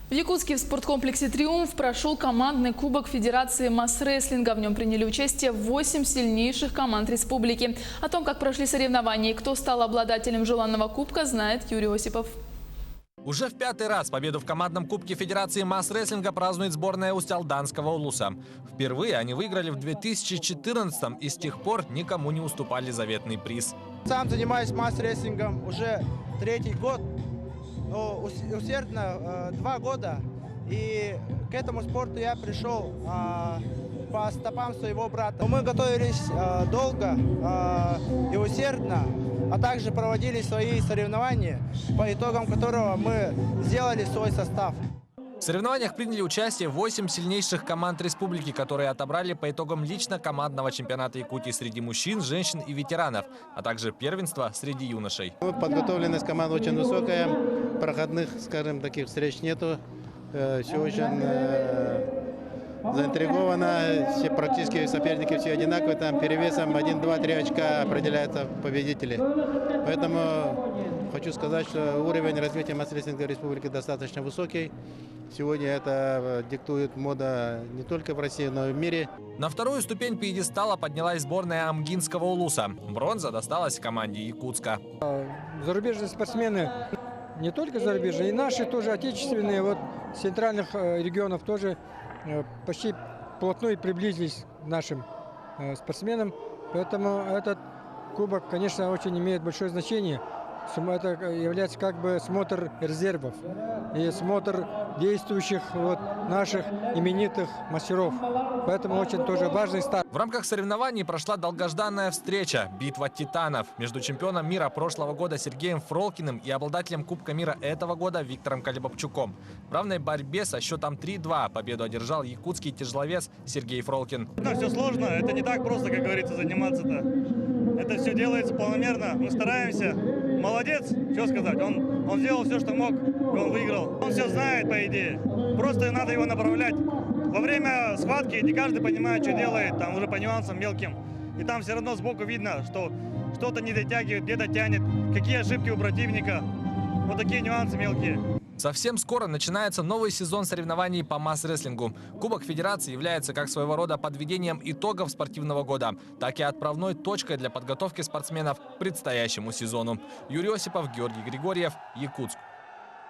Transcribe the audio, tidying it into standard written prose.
В Якутске в спорткомплексе «Триумф» прошел командный кубок Федерации масс-рестлинга. В нем приняли участие 8 сильнейших команд республики. О том, как прошли соревнования и кто стал обладателем желанного кубка, знает Юрий Осипов. Уже в 5-й раз победу в командном кубке Федерации масс-рестлинга празднует сборная Усть-Алданского улуса. Впервые они выиграли в 2014-м и с тех пор никому не уступали заветный приз. Сам занимаюсь масс-рестлингом уже 3-й год. Усердно 2 года, и к этому спорту я пришел по стопам своего брата. Мы готовились долго и усердно, а также проводили свои соревнования, по итогам которого мы сделали свой состав. В соревнованиях приняли участие 8 сильнейших команд республики, которые отобрали по итогам лично командного чемпионата Якутии среди мужчин, женщин и ветеранов, а также первенства среди юношей. Подготовленность команды очень высокая, проходных, скажем, таких встреч нету. Все очень заинтриговано, все практически соперники все одинаковые, там перевесом 1, 2, 3 очка определяются победители. Поэтому хочу сказать, что уровень развития масс-рестлинга республики достаточно высокий. Сегодня это диктует мода не только в России, но и в мире. На вторую ступень пьедестала поднялась сборная Амгинского улуса. Бронза досталась команде Якутска. Зарубежные спортсмены, не только зарубежные, и наши тоже отечественные, вот с центральных регионов тоже почти вплотную приблизились к нашим спортсменам. Поэтому этот кубок, конечно, очень имеет большое значение. Это является как бы смотр резервов и смотр действующих наших именитых мастеров. Поэтому очень тоже важный старт. В рамках соревнований прошла долгожданная встреча – битва титанов между чемпионом мира прошлого года Сергеем Фролкиным и обладателем Кубка мира этого года Виктором Колебабчуком. В равной борьбе со счетом 3-2 победу одержал якутский тяжеловес Сергей Фролкин. Все сложно, это не так просто, как говорится, заниматься-то. Это все делается планомерно, мы стараемся. Молодец, что сказать, он сделал все, что мог, и он выиграл. Он все знает, по идее, просто надо его направлять. Во время схватки не каждый понимает, что делает, там уже по нюансам мелким. И там все равно сбоку видно, что что-то не дотягивает, где-то тянет, какие ошибки у противника. Вот такие нюансы мелкие. Совсем скоро начинается новый сезон соревнований по масс-рестлингу. Кубок Федерации является как своего рода подведением итогов спортивного года, так и отправной точкой для подготовки спортсменов к предстоящему сезону. Юрий Осипов, Георгий Григорьев, Якутск.